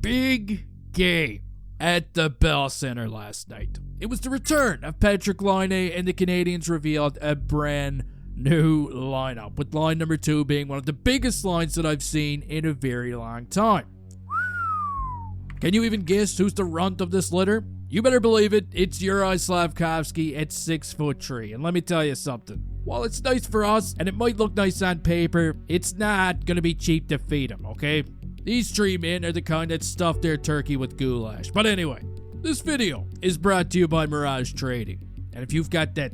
big game at the Bell Center last night. It was the return of Patrik Laine, and the Canadiens revealed a brand new lineup, with line number 2 being one of the biggest lines that I've seen in a very long time. Can you even guess who's the runt of this litter? You better believe it, it's Miraj at 6'3", and let me tell you something. While it's nice for us, and it might look nice on paper, it's not gonna be cheap to feed them, okay? These 3 men are the kind that stuff their turkey with goulash. But anyway, this video is brought to you by Miraj Trading. And if you've got that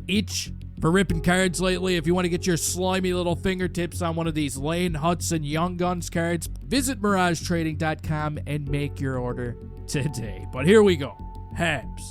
itch for ripping cards lately, if you want to get your slimy little fingertips on one of these Lane Hudson Young Guns cards, visit MirajTrading.com and make your order today. But here we go. Habs,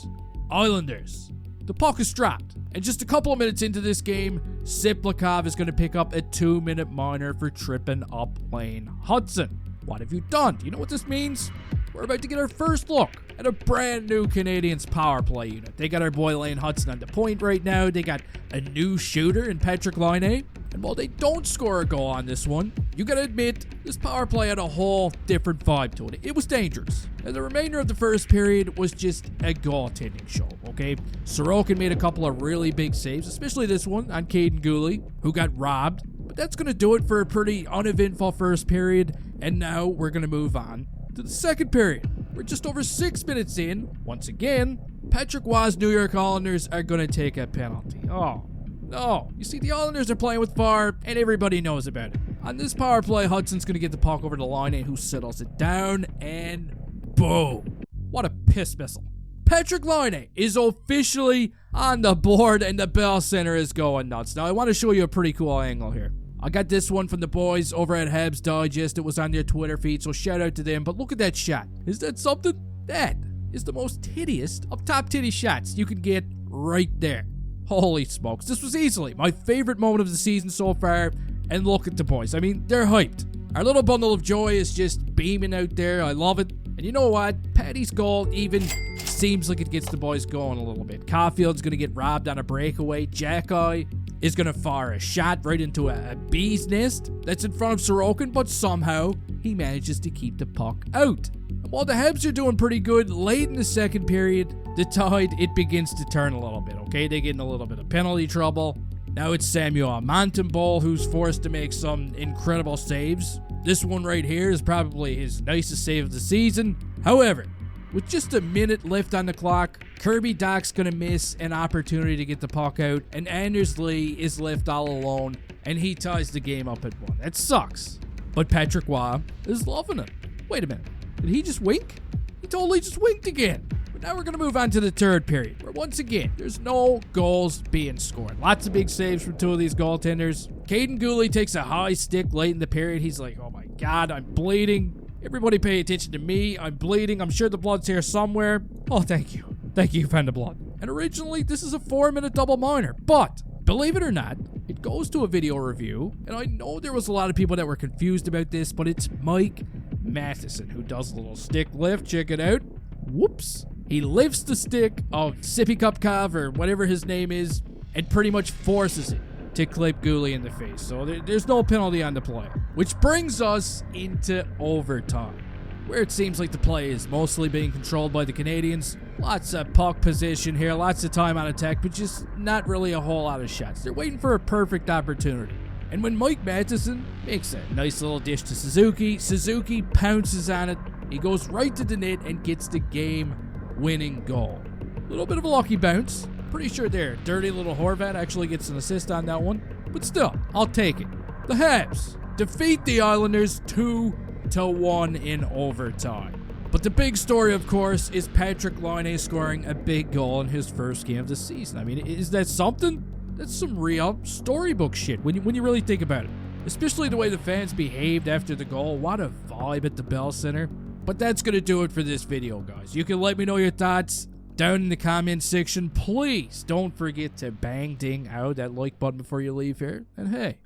Islanders. The puck is dropped. And just a couple of minutes into this game, Siplikov is going to pick up a 2-minute minor for tripping up Lane Hudson. What have you done? Do you know what this means? We're about to get our first look at a brand new Canadiens power play unit. They got our boy Lane Hudson on the point right now. They got a new shooter in Patrik Laine. And while they don't score a goal on this one, you gotta admit, this power play had a whole different vibe to it. It was dangerous. And the remainder of the first period was just a goaltending show, okay? Sorokin made a couple of really big saves, especially this one on Caden Gooley, who got robbed. But that's gonna do it for a pretty uneventful first period. And now we're gonna move on to the second period. We're just over 6 minutes in. Once again, Patrik Laine's New York Islanders are gonna take a penalty. Oh. No, you see, the Islanders are playing with fire, and everybody knows about it. On this power play, Hudson's going to get the puck over to Laine, who settles it down, and boom. What a piss missile. Patrik Laine is officially on the board, and the Bell Center is going nuts. Now, I want to show you a pretty cool angle here. I got this one from the boys over at Habs Digest. It was on their Twitter feed, so shout out to them. But look at that shot. Is that something? That is the most tittiest of top titty shots you can get right there. Holy smokes, this was easily my favorite moment of the season so far, and look at the boys. I mean, they're hyped. Our little bundle of joy is just beaming out there. I love it. And you know what? Patty's goal even seems like it gets the boys going a little bit. Caulfield's going to get robbed on a breakaway. Jack-Eye is going to fire a shot right into a bee's nest that's in front of Sorokin, but somehow he manages to keep the puck out. And while the Habs are doing pretty good, late in the second period, the tide, it begins to turn a little bit, okay? They get in a little bit of penalty trouble. Now it's Samuel Montembeault who's forced to make some incredible saves. This one right here is probably his nicest save of the season. However, with just a minute left on the clock, Kirby Dach's gonna miss an opportunity to get the puck out, and Anders Lee is left all alone, and he ties the game up at 1. That sucks. But Patrik Laine is loving it. Wait a minute. Did he just wink? He totally just winked again. But now we're going to move on to the third period, where once again, there's no goals being scored. Lots of big saves from 2 of these goaltenders. Caden Gooley takes a high stick late in the period. He's like, oh my God, I'm bleeding. Everybody pay attention to me. I'm bleeding. I'm sure the blood's here somewhere. Oh, thank you. Thank you, you found the blood. And originally, this is a 4-minute double minor, but believe it or not, it goes to a video review, and I know there was a lot of people that were confused about this, but it's Mike Matheson who does a little stick lift. Check it out. Whoops. He lifts the stick of Sipikopkov, or whatever his name is, and pretty much forces it to clip Gooley in the face. So there's no penalty on the play. Which brings us into overtime, where it seems like the play is mostly being controlled by the Canadiens. Lots of puck position here, lots of time on attack, but just not really a whole lot of shots. They're waiting for a perfect opportunity. And when Mike Matheson makes a nice little dish to Suzuki, Suzuki pounces on it. He goes right to the net and gets the game-winning goal. A little bit of a lucky bounce. Pretty sure there, dirty little Horvat actually gets an assist on that one. But still, I'll take it. The Habs defeat the Islanders 2-1 in overtime. But the big story, of course, is Patrik Laine scoring a big goal in his first game of the season. I mean, is that something? That's some real storybook shit when you really think about it. Especially the way the fans behaved after the goal. What a vibe at the Bell Center. But that's going to do it for this video, guys. You can let me know your thoughts down in the comments section. Please don't forget to bang ding out that like button before you leave here. And hey,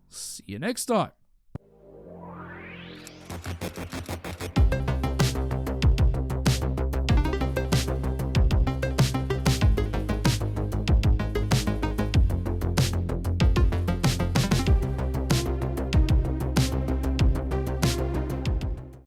see you next time.